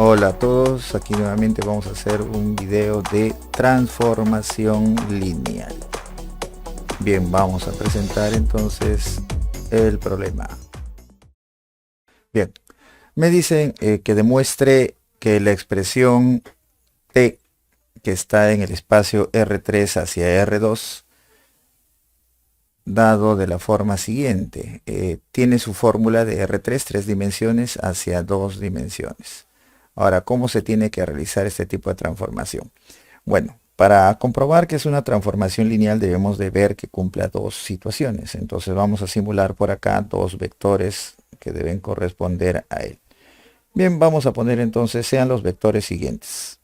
Hola a todos, aquí nuevamente vamos a hacer un video de transformación lineal. Bien, vamos a presentar entonces el problema. Bien, me dicen que demuestre que la expresión t que está en el espacio R3 hacia R2 dado de la forma siguiente. Tiene su fórmula de R3, 3 dimensiones hacia 2 dimensiones. Ahora, ¿cómo se tiene que realizar este tipo de transformación? Bueno, para comprobar que es una transformación lineal debemos de ver que cumpla dos situaciones. Entonces vamos a simular por acá dos vectores que deben corresponder a él. Bien, vamos a poner entonces, sean los vectores siguientes.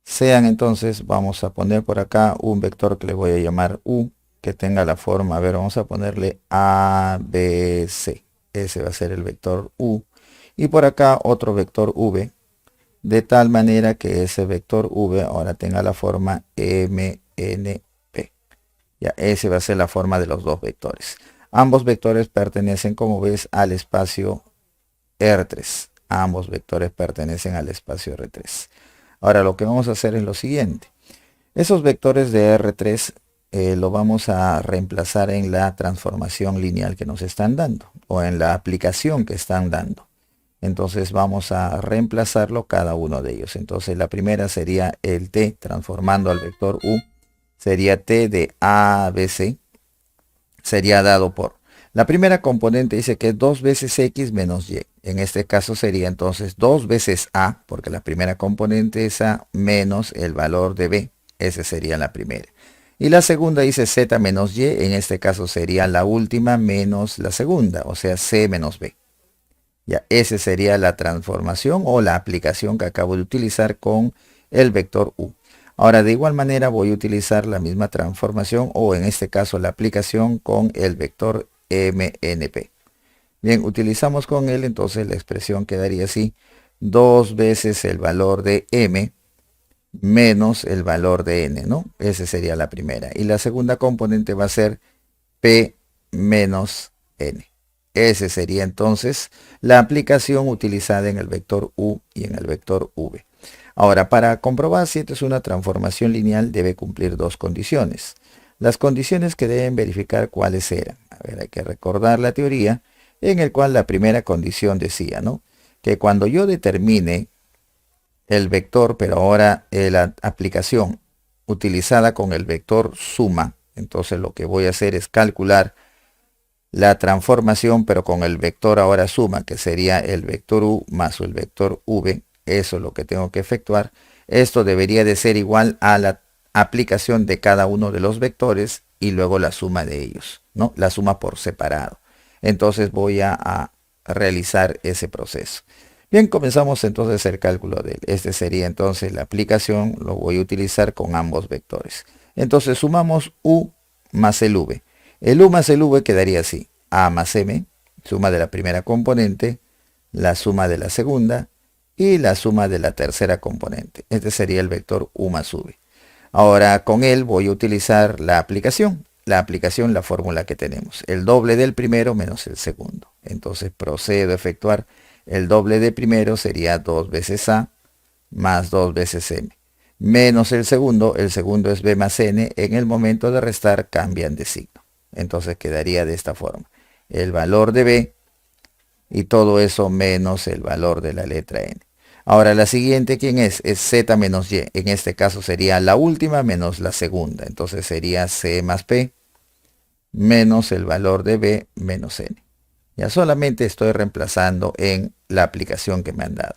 Sean entonces, vamos a poner por acá un vector que le voy a llamar U, que tenga la forma, a ver, vamos a ponerle ABC. Ese va a ser el vector U. Y por acá otro vector V, de tal manera que ese vector V ahora tenga la forma MNP. Ya, ese va a ser la forma de los dos vectores. Ambos vectores pertenecen, como ves, al espacio R3. Ambos vectores pertenecen al espacio R3. Ahora lo que vamos a hacer es lo siguiente. Esos vectores de R3 lo vamos a reemplazar en la transformación lineal que nos están dando, o en la aplicación que están dando. Entonces vamos a reemplazarlo cada uno de ellos. Entonces la primera sería el t transformando al vector u. Sería t de ABC. Sería dado por. La primera componente dice que es 2 veces x menos y. En este caso sería entonces 2 veces a, porque la primera componente es a, menos el valor de b. Esa sería la primera. Y la segunda dice z menos y. En este caso sería la última menos la segunda, o sea c menos b. Ya, esa sería la transformación o la aplicación que acabo de utilizar con el vector u. Ahora, de igual manera voy a utilizar la misma transformación o en este caso la aplicación con el vector MNP. Bien, utilizamos con él, entonces la expresión quedaría así. 2 veces el valor de m menos el valor de n, ¿no? Esa sería la primera. Y la segunda componente va a ser p menos n. Ese sería entonces la aplicación utilizada en el vector u y en el vector v. Ahora, para comprobar si esto es una transformación lineal, debe cumplir dos condiciones. Las condiciones que deben verificar cuáles eran. A ver, hay que recordar la teoría en el cual la primera condición decía, ¿no? Que cuando yo determine el vector, pero ahora la aplicación utilizada con el vector suma, entonces lo que voy a hacer es calcular la transformación, pero con el vector ahora suma, que sería el vector u más el vector v. Eso es lo que tengo que efectuar. Esto debería de ser igual a la aplicación de cada uno de los vectores y luego la suma de ellos, ¿no? La suma por separado. Entonces voy a realizar ese proceso. Bien, comenzamos entonces el cálculo de él. Este sería entonces la aplicación, lo voy a utilizar con ambos vectores. Entonces sumamos u más el v. El u más el v quedaría así. A más m, suma de la primera componente, la suma de la segunda y la suma de la tercera componente. Este sería el vector u más v. Ahora con él voy a utilizar la aplicación. La fórmula que tenemos. El doble del primero menos el segundo. Entonces procedo a efectuar el doble de primero sería 2 veces a más 2 veces m. Menos el segundo es b más n. En el momento de restar cambian de signo. Entonces quedaría de esta forma. El valor de b y todo eso menos el valor de la letra n. Ahora la siguiente, ¿quién es? Es z menos y. En este caso sería la última menos la segunda. Entonces sería c más p menos el valor de b menos n. Ya solamente estoy reemplazando en la aplicación que me han dado.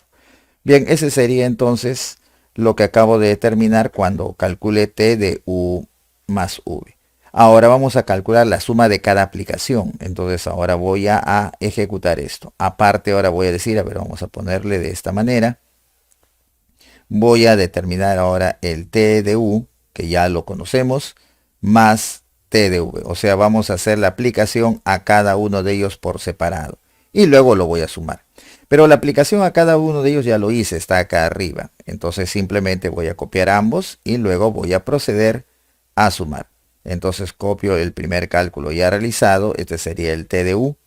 Bien, ese sería entonces lo que acabo de determinar cuando calcule t de u más v. Ahora vamos a calcular la suma de cada aplicación. Entonces ahora voy a ejecutar esto. Aparte ahora voy a decir, a ver, vamos a ponerle de esta manera. Voy a determinar ahora el t de u, que ya lo conocemos, más t de v. O sea, vamos a hacer la aplicación a cada uno de ellos por separado. Y luego lo voy a sumar. Pero la aplicación a cada uno de ellos ya lo hice, está acá arriba. Entonces simplemente voy a copiar ambos y luego voy a proceder a sumar. Entonces copio el primer cálculo ya realizado, este sería el t de u,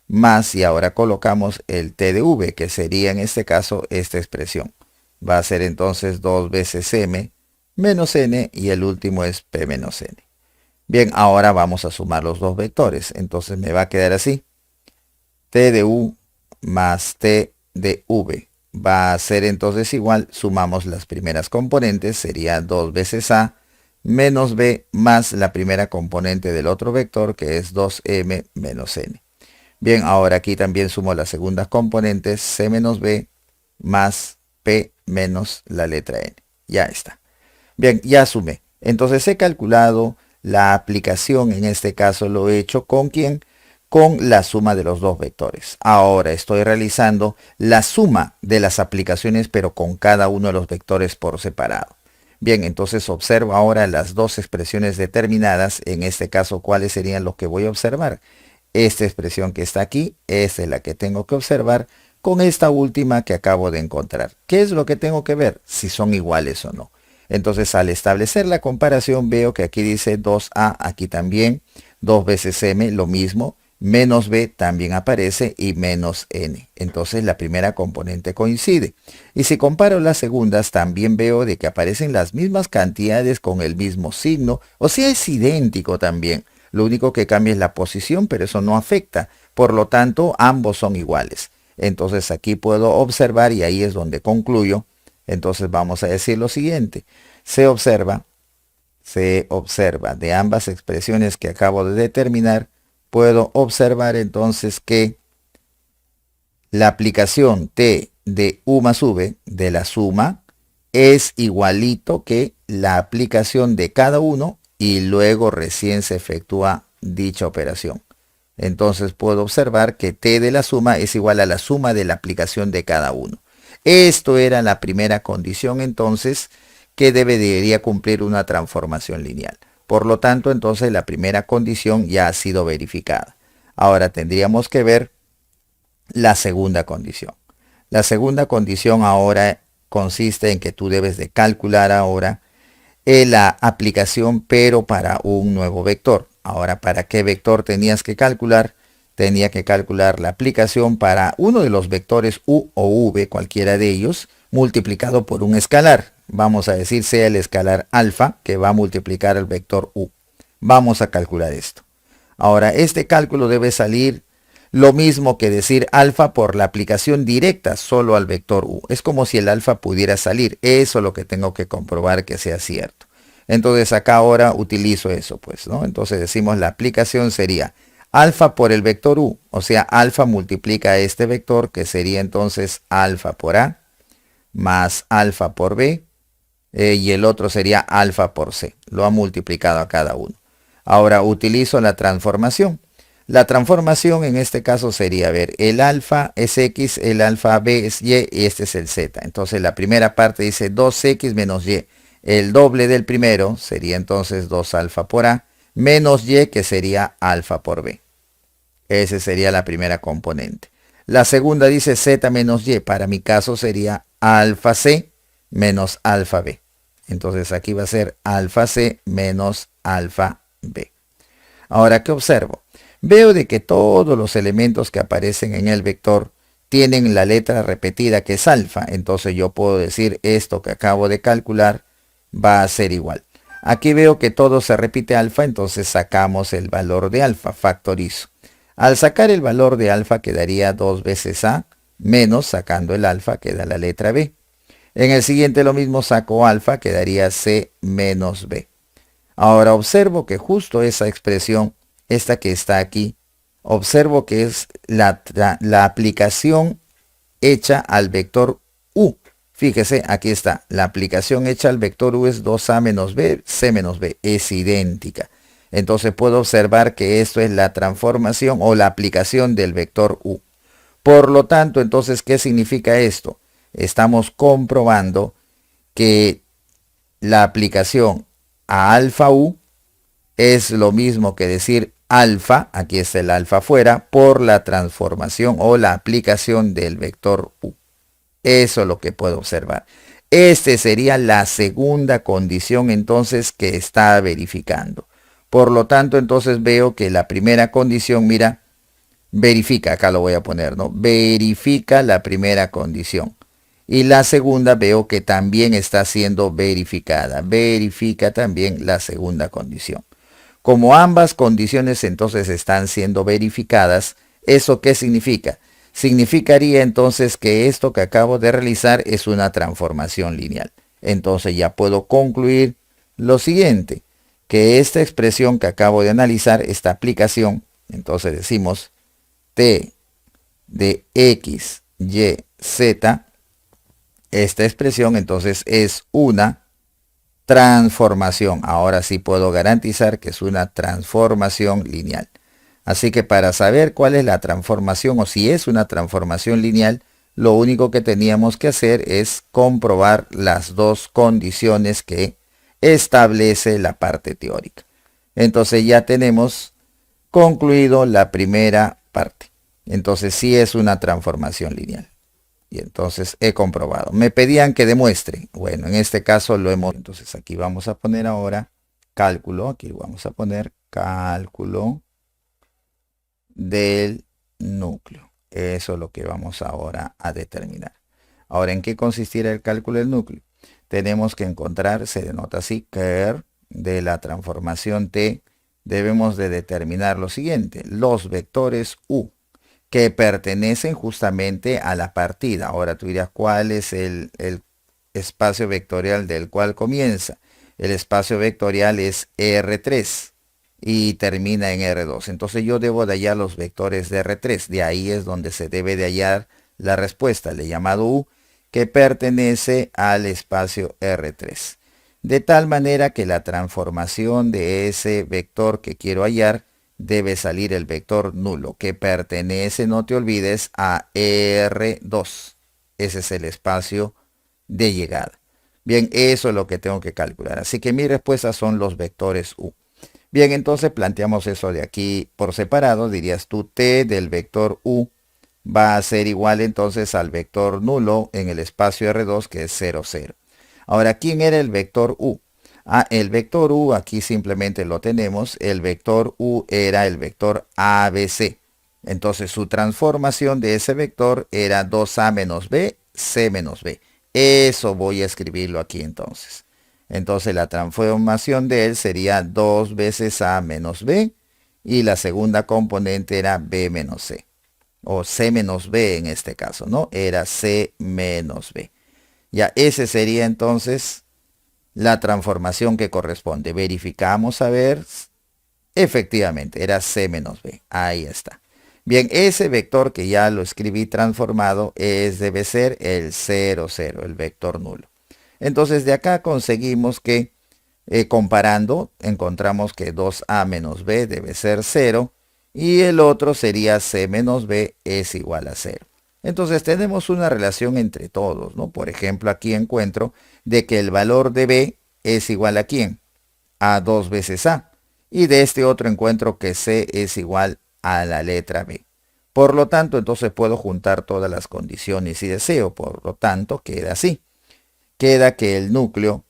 más, y ahora colocamos el t de v, que sería en este caso esta expresión. Va a ser entonces 2 veces m menos n, y el último es p menos n. Bien, ahora vamos a sumar los dos vectores. Entonces me va a quedar así. T de u más t de v va a ser entonces igual, sumamos las primeras componentes, sería 2 veces a menos b más la primera componente del otro vector, que es 2m menos n. Bien, ahora aquí también sumo las segundas componentes, c menos b más p menos la letra n. Ya está. Bien, ya sumé. Entonces he calculado la aplicación, en este caso lo he hecho con ¿quién? Con la suma de los dos vectores. Ahora estoy realizando la suma de las aplicaciones, pero con cada uno de los vectores por separado. Bien, entonces observo ahora las dos expresiones determinadas. En este caso, ¿cuáles serían los que voy a observar? Esta expresión que está aquí, esta es la que tengo que observar con esta última que acabo de encontrar. ¿Qué es lo que tengo que ver? Si son iguales o no. Entonces, al establecer la comparación, veo que aquí dice 2a, aquí también, 2 veces m, lo mismo, menos b también aparece y menos n. Entonces, la primera componente coincide. Y si comparo las segundas, también veo de que aparecen las mismas cantidades con el mismo signo, o sea, es idéntico también. Lo único que cambia es la posición, pero eso no afecta. Por lo tanto, ambos son iguales. Entonces, aquí puedo observar, y ahí es donde concluyo. Entonces vamos a decir lo siguiente. Se observa de ambas expresiones que acabo de determinar, puedo observar entonces que la aplicación t de u más v de la suma es igualito que la aplicación de cada uno, y luego recién se efectúa dicha operación. Entonces puedo observar que t de la suma es igual a la suma de la aplicación de cada uno. Esto era la primera condición entonces que debería cumplir una transformación lineal. Por lo tanto, entonces la primera condición ya ha sido verificada. Ahora tendríamos que ver la segunda condición. La segunda condición ahora consiste en que tú debes de calcular ahora la aplicación, pero para un nuevo vector. Ahora, ¿para qué vector tenías que calcular? Tenía que calcular la aplicación para uno de los vectores u o v, cualquiera de ellos, multiplicado por un escalar. Vamos a decir sea el escalar alfa, que va a multiplicar el vector u. Vamos a calcular esto. Ahora, este cálculo debe salir lo mismo que decir alfa por la aplicación directa solo al vector u. Es como si el alfa pudiera salir. Eso es lo que tengo que comprobar que sea cierto. Entonces acá ahora utilizo eso, pues, ¿no? Entonces decimos la aplicación sería alfa por el vector u. O sea, alfa multiplica este vector, que sería entonces alfa por a, más alfa por b, y el otro sería alfa por c. Lo ha multiplicado a cada uno. Ahora utilizo la transformación. La transformación en este caso sería, a ver, el alfa es x, el alfa b es y, y este es el z. Entonces la primera parte dice 2x menos y. El doble del primero sería entonces 2 alfa por a, menos y, que sería alfa por b. Esa sería la primera componente. La segunda dice z menos y. Para mi caso sería alfa c menos alfa b. Entonces aquí va a ser alfa c menos alfa b. Ahora, ¿qué observo? Veo de que todos los elementos que aparecen en el vector tienen la letra repetida, que es alfa. Entonces yo puedo decir esto que acabo de calcular va a ser igual. Aquí veo que todo se repite alfa, entonces sacamos el valor de alfa, factorizo. Al sacar el valor de alfa quedaría 2 veces a, menos sacando el alfa queda la letra b. En el siguiente lo mismo, saco alfa, quedaría c menos b. Ahora observo que justo esa expresión, esta que está aquí, observo que es la aplicación hecha al vector u. Fíjese, aquí está, la aplicación hecha al vector u es 2a menos b, c menos b, es idéntica. Entonces puedo observar que esto es la transformación o la aplicación del vector u. Por lo tanto, entonces, ¿qué significa esto? Estamos comprobando que la aplicación a alfa u es lo mismo que decir alfa, aquí está el alfa afuera, por la transformación o la aplicación del vector u. Eso es lo que puedo observar. Esta sería la segunda condición entonces que está verificando. Por lo tanto, entonces veo que la primera condición, mira, verifica, acá lo voy a poner, ¿no? Verifica la primera condición. Y la segunda veo que también está siendo verificada. Verifica también la segunda condición. Como ambas condiciones entonces están siendo verificadas, ¿eso qué significa? Significaría entonces que esto que acabo de realizar es una transformación lineal. Entonces ya puedo concluir lo siguiente, que esta expresión que acabo de analizar, esta aplicación, entonces decimos t de x, y, z, esta expresión entonces es una transformación. Ahora sí puedo garantizar que es una transformación lineal. Así que para saber cuál es la transformación o si es una transformación lineal, lo único que teníamos que hacer es comprobar las dos condiciones que establece la parte teórica. Entonces ya tenemos concluido la primera parte. Entonces sí es una transformación lineal. Y entonces he comprobado. Me pedían que demuestre. Bueno, en este caso lo hemos. Entonces aquí vamos a poner ahora cálculo. Aquí vamos a poner cálculo del núcleo. Eso es lo que vamos ahora a determinar. Ahora, ¿en qué consistirá el cálculo del núcleo? Tenemos que encontrar, se denota así, ker de la transformación T. Debemos de determinar lo siguiente. Los vectores U que pertenecen justamente a la partida. Ahora tú dirás, ¿cuál es el espacio vectorial del cual comienza? El espacio vectorial es R3 y termina en R2. Entonces yo debo de hallar los vectores de R3. De ahí es donde se debe de hallar la respuesta, el llamado U, que pertenece al espacio R3. De tal manera que la transformación de ese vector que quiero hallar debe salir el vector nulo, que pertenece, no te olvides, a R2. Ese es el espacio de llegada. Bien, eso es lo que tengo que calcular. Así que mi respuesta son los vectores U. Bien, entonces planteamos eso de aquí por separado. Dirías tú, T del vector U va a ser igual entonces al vector nulo en el espacio R2, que es 0, 0. Ahora, ¿quién era el vector U? El vector U, aquí simplemente lo tenemos. El vector U era el vector ABC. Entonces su transformación de ese vector era 2A menos B, C menos B. Eso voy a escribirlo aquí entonces. Entonces la transformación de él sería 2 veces A menos B. Y la segunda componente era B menos C. O C menos B en este caso, ¿no? Era C menos B. Ya ese sería entonces la transformación que corresponde. Verificamos a ver. Efectivamente, era C menos B. Ahí está. Bien, ese vector que ya lo escribí transformado debe ser el 0, 0, el vector nulo. Entonces de acá conseguimos que comparando encontramos que 2A menos B debe ser 0 y el otro sería C menos B es igual a 0. Entonces tenemos una relación entre todos, ¿no? Por ejemplo, aquí encuentro de que el valor de B es igual a ¿quién? A 2 veces A. Y de este otro encuentro que C es igual a la letra B. Por lo tanto, entonces puedo juntar todas las condiciones y deseo. Por lo tanto, queda así. Queda que el núcleo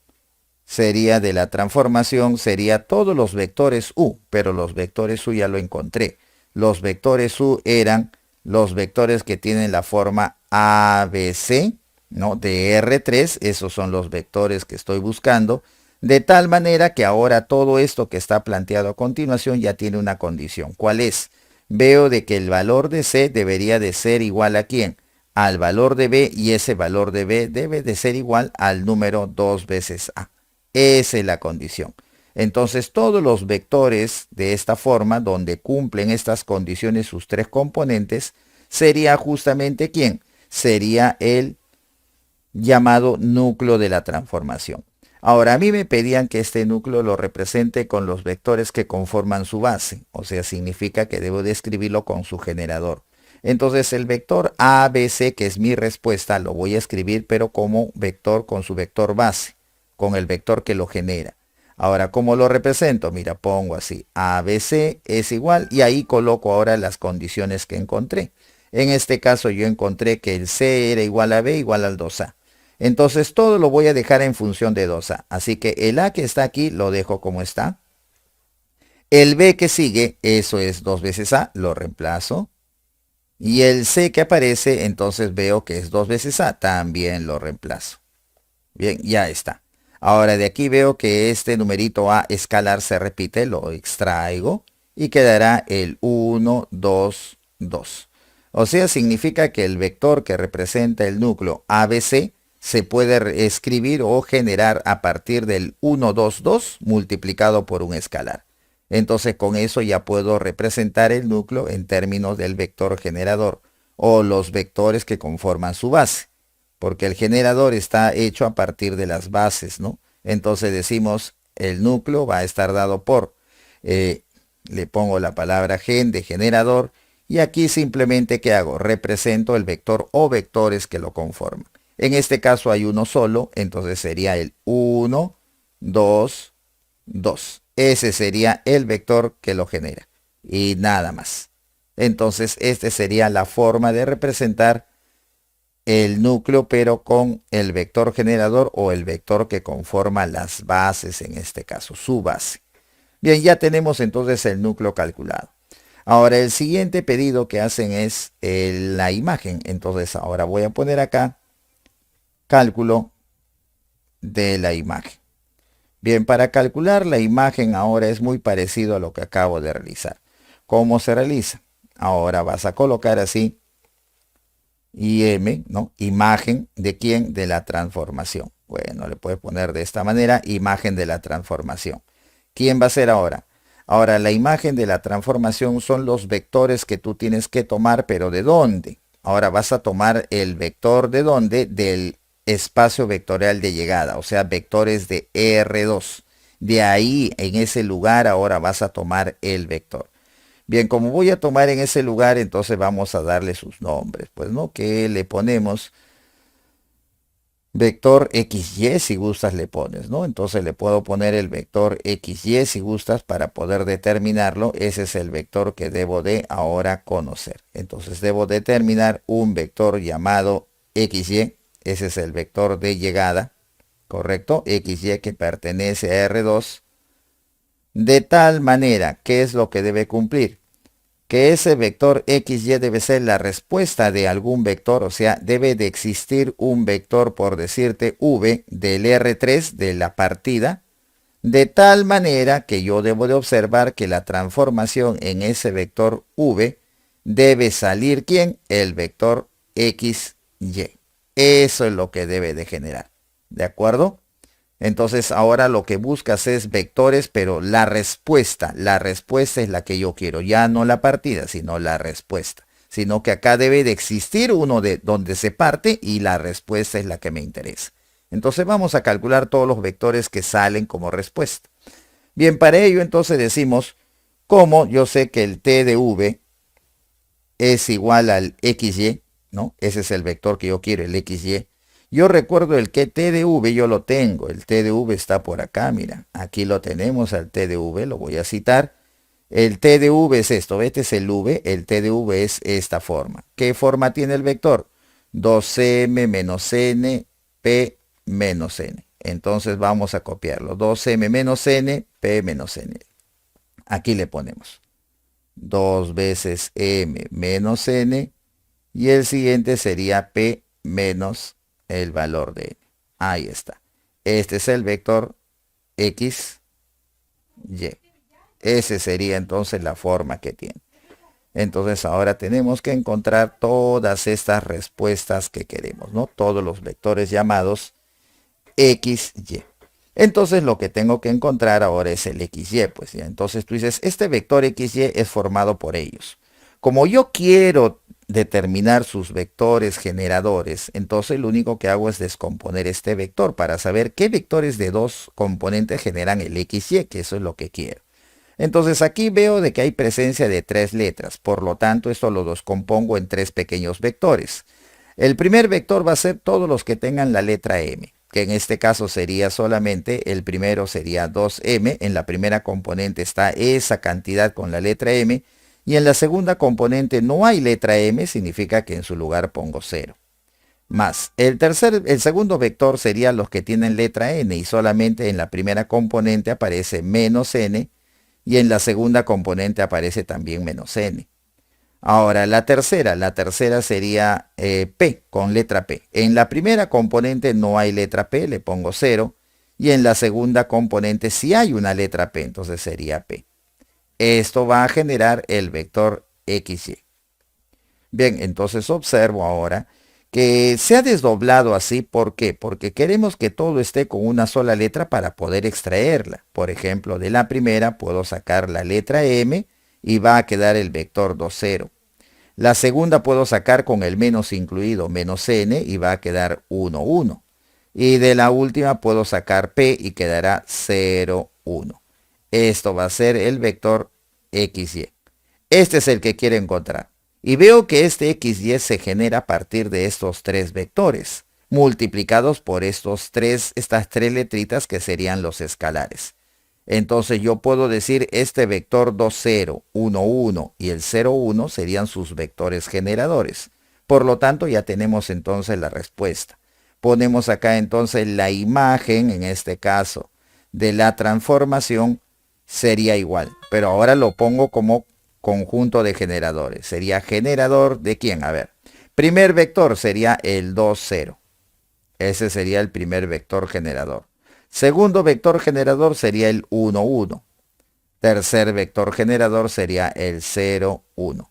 sería de la transformación, sería todos los vectores U. Pero los vectores U ya lo encontré. Los vectores U eran los vectores que tienen la forma ABC, ¿no? De R3, esos son los vectores que estoy buscando, de tal manera que ahora todo esto que está planteado a continuación ya tiene una condición. ¿Cuál es? Veo de que el valor de C debería de ser igual a ¿quién? Al valor de B, y ese valor de B debe de ser igual al número 2 veces A. Esa es la condición. Entonces todos los vectores de esta forma, donde cumplen estas condiciones sus tres componentes, sería justamente ¿quién? Sería el llamado núcleo de la transformación. Ahora a mí me pedían que este núcleo lo represente con los vectores que conforman su base. O sea, significa que debo de escribirlo con su generador. Entonces el vector ABC, que es mi respuesta, lo voy a escribir pero como vector con su vector base, con el vector que lo genera. Ahora, ¿cómo lo represento? Mira, pongo así, ABC es igual y ahí coloco ahora las condiciones que encontré. En este caso yo encontré que el C era igual a B igual al 2A. Entonces todo lo voy a dejar en función de 2A. Así que el A que está aquí lo dejo como está. El B que sigue, eso es 2 veces A, lo reemplazo. Y el C que aparece, entonces veo que es 2 veces A, también lo reemplazo. Bien, ya está. Ahora de aquí veo que este numerito A escalar se repite, lo extraigo y quedará el 1, 2, 2. O sea, significa que el vector que representa el núcleo ABC se puede escribir o generar a partir del 1, 2, 2 multiplicado por un escalar. Entonces con eso ya puedo representar el núcleo en términos del vector generador o los vectores que conforman su base, porque el generador está hecho a partir de las bases, ¿no? Entonces decimos el núcleo va a estar dado por, le pongo la palabra gen de generador y aquí simplemente ¿qué hago? Represento el vector o vectores que lo conforman. En este caso hay uno solo, entonces sería el 1, 2, 2. Ese sería el vector que lo genera y nada más. Entonces esta sería la forma de representar el núcleo pero con el vector generador o el vector que conforma las bases, en este caso su base. Bien, ya tenemos entonces el núcleo calculado. Ahora el siguiente pedido que hacen es la imagen. Entonces ahora voy a poner acá cálculo de la imagen. Bien, para calcular la imagen ahora es muy parecido a lo que acabo de realizar. ¿Cómo se realiza? Ahora vas a colocar así IM, ¿no? Imagen de quién? De la transformación. Bueno, le puedes poner de esta manera, imagen de la transformación. ¿Quién va a ser ahora? Ahora, la imagen de la transformación son los vectores que tú tienes que tomar, pero ¿de dónde? Ahora vas a tomar el vector de dónde? Del espacio vectorial de llegada, o sea, vectores de R2. De ahí, en ese lugar, ahora vas a tomar el vector. Bien, como voy a tomar en ese lugar, entonces vamos a darle sus nombres. Pues, ¿no? Que le ponemos vector XY, si gustas le pones, ¿no? Entonces le puedo poner el vector XY si gustas para poder determinarlo. Ese es el vector que debo de ahora conocer. Entonces debo determinar un vector llamado XY. Ese es el vector de llegada, ¿correcto? XY que pertenece a R2. De tal manera, ¿qué es lo que debe cumplir? Que ese vector XY debe ser la respuesta de algún vector, o sea, debe de existir un vector, por decirte, V del R3 de la partida, de tal manera que yo debo de observar que la transformación en ese vector V debe salir, ¿quién? El vector XY. Eso es lo que debe de generar, ¿de acuerdo? Entonces ahora lo que buscas es vectores, pero la respuesta es la que yo quiero, ya no la partida, sino la respuesta. Sino que acá debe de existir uno de donde se parte y la respuesta es la que me interesa. Entonces vamos a calcular todos los vectores que salen como respuesta. Bien, para ello entonces decimos, como yo sé que el T de V es igual al XY, ¿no? Ese es el vector que yo quiero, el XY. Yo recuerdo el que T de V yo lo tengo. El T de V está por acá, mira. Aquí lo tenemos al T de V, lo voy a citar. El T de V es esto, este es el V, el T de V es esta forma. ¿Qué forma tiene el vector? 2m menos n, p menos n. Entonces vamos a copiarlo. 2m menos n, p menos n. Aquí le ponemos 2 veces m menos n y el siguiente sería p menos el valor de n. Ahí está. Este es el vector x, y. Ese sería entonces la forma que tiene. Entonces ahora tenemos que encontrar todas estas respuestas que queremos, ¿no? Todos los vectores llamados x, y. Entonces lo que tengo que encontrar ahora es el XY, pues ya. Entonces tú dices, este vector XY es formado por ellos. Como yo quiero determinar sus vectores generadores, entonces lo único que hago es descomponer este vector para saber qué vectores de dos componentes generan el XY, que eso es lo que quiero. Entonces aquí veo de que hay presencia de 3 letras, por lo tanto esto lo descompongo en 3 pequeños vectores. El primer vector va a ser todos los que tengan la letra M, que en este caso sería solamente, el primero sería 2M, en la primera componente está esa cantidad con la letra M, y en la segunda componente no hay letra M, significa que en su lugar pongo 0. Más, el segundo vector sería los que tienen letra N, y solamente en la primera componente aparece menos N, y en la segunda componente aparece también menos N. Ahora, la tercera sería P, con letra P. En la primera componente no hay letra P, le pongo 0. Y en la segunda componente sí hay una letra P, entonces sería P. Esto va a generar el vector XY. Bien, entonces observo ahora que se ha desdoblado así. ¿Por qué? Porque queremos que todo esté con una sola letra para poder extraerla. Por ejemplo, de la primera puedo sacar la letra M y va a quedar el vector 2, 0. La segunda puedo sacar con el menos incluido, menos n, y va a quedar 1, 1. Y de la última puedo sacar p y quedará 0, 1. Esto va a ser el vector XY. Este es el que quiero encontrar. Y veo que este XY se genera a partir de estos tres vectores, multiplicados por estas tres letritas que serían los escalares. Entonces yo puedo decir este vector 2, 0, 1, 1 y el 0, 1 serían sus vectores generadores. Por lo tanto ya tenemos entonces la respuesta. Ponemos acá entonces la imagen, en este caso, de la transformación sería igual. Pero ahora lo pongo como conjunto de generadores. Sería generador de quién, a ver. Primer vector sería el 2, 0. Ese sería el primer vector generador. Segundo vector generador sería el 1, 1. Tercer vector generador sería el 0, 1.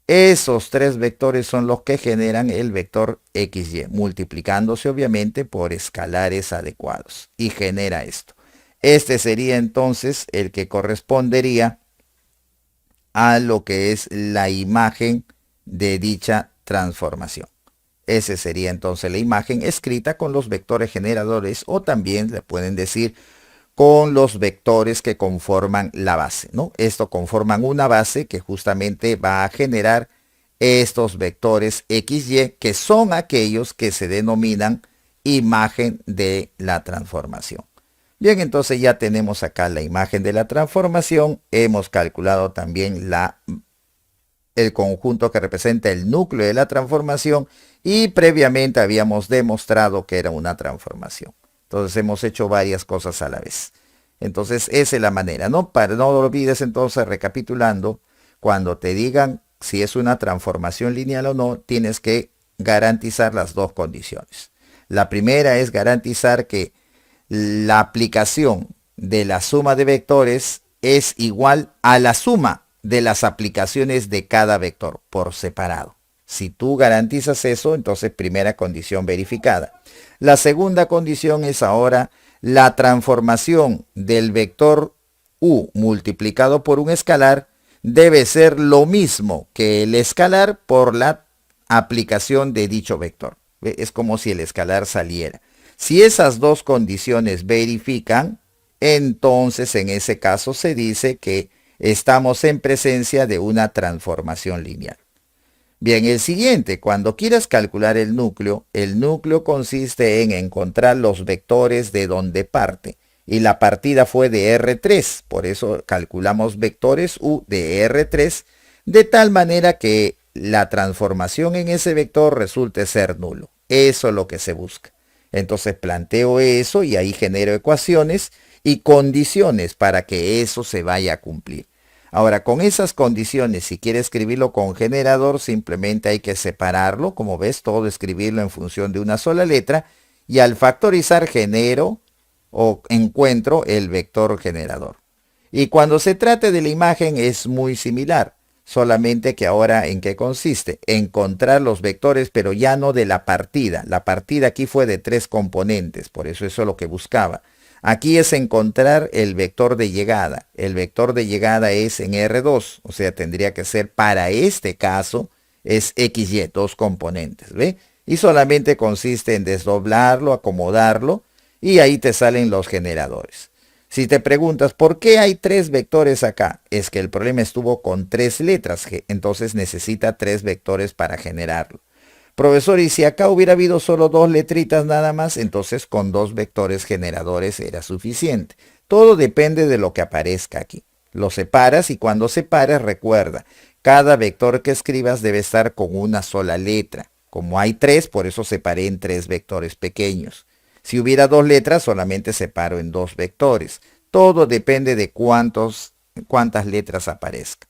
Esos tres vectores son los que generan el vector XY, multiplicándose obviamente por escalares adecuados. Y genera esto. Este sería entonces el que correspondería a lo que es la imagen de dicha transformación. Ese sería entonces la imagen escrita con los vectores generadores, o también le pueden decir con los vectores que conforman la base, ¿no? Esto conforman una base que justamente va a generar estos vectores XY, que son aquellos que se denominan imagen de la transformación. Bien, entonces ya tenemos acá la imagen de la transformación. Hemos calculado también el conjunto que representa el núcleo de la transformación, y previamente habíamos demostrado que era una transformación. Entonces hemos hecho varias cosas a la vez. Entonces esa es la manera, ¿no? No olvides entonces, recapitulando, cuando te digan si es una transformación lineal o no, tienes que garantizar las dos condiciones. La primera es garantizar que la aplicación de la suma de vectores es igual a la suma de las aplicaciones de cada vector por separado. Si tú garantizas eso, entonces primera condición verificada. La segunda condición es ahora la transformación del vector u multiplicado por un escalar debe ser lo mismo que el escalar por la aplicación de dicho vector. Es como si el escalar saliera. Si esas dos condiciones verifican, entonces en ese caso se dice que estamos en presencia de una transformación lineal. Bien, el siguiente, cuando quieras calcular el núcleo consiste en encontrar los vectores de donde parte. Y la partida fue de R3, por eso calculamos vectores U de R3, de tal manera que la transformación en ese vector resulte ser nulo. Eso es lo que se busca. Entonces planteo eso y ahí genero ecuaciones y condiciones para que eso se vaya a cumplir. Ahora, con esas condiciones, si quiere escribirlo con generador, simplemente hay que separarlo. Como ves, todo escribirlo en función de una sola letra. Y al factorizar, genero o encuentro el vector generador. Y cuando se trate de la imagen es muy similar. Solamente que ahora, ¿en qué consiste? Encontrar los vectores, pero ya no de la partida. La partida aquí fue de 3 componentes, por eso es lo que buscaba. Aquí es encontrar el vector de llegada. El vector de llegada es en R2, o sea, tendría que ser para este caso, es XY, 2 componentes, ¿ve? Y solamente consiste en desdoblarlo, acomodarlo, y ahí te salen los generadores. Si te preguntas, ¿por qué hay 3 vectores acá? Es que el problema estuvo con 3 letras, entonces necesita 3 vectores para generarlo. Profesor, y si acá hubiera habido solo 2 letritas nada más, entonces con 2 vectores generadores era suficiente. Todo depende de lo que aparezca aquí. Lo separas y cuando separes recuerda, cada vector que escribas debe estar con una sola letra. Como hay 3, por eso separé en 3 vectores pequeños. Si hubiera 2 letras, solamente separo en 2 vectores. Todo depende de cuántas letras aparezcan.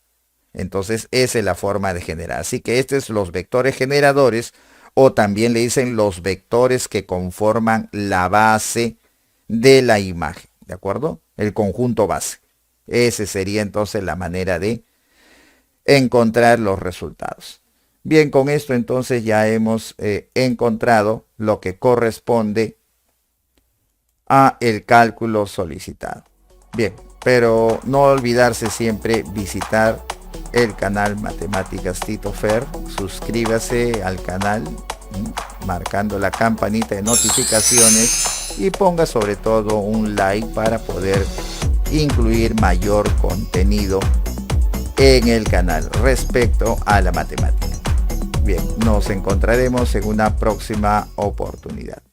Entonces esa es la forma de generar. Así que estos son los vectores generadores, o también le dicen los vectores que conforman la base de la imagen, ¿de acuerdo? El conjunto base. Esa sería entonces la manera de encontrar los resultados. Bien, con esto entonces ya hemos encontrado lo que corresponde a el cálculo solicitado. Bien, pero no olvidarse siempre visitar el canal Matemáticas Tito Fer. Suscríbase al canal marcando la campanita de notificaciones y ponga sobre todo un like para poder incluir mayor contenido en el canal respecto a la matemática. Bien, nos encontraremos en una próxima oportunidad.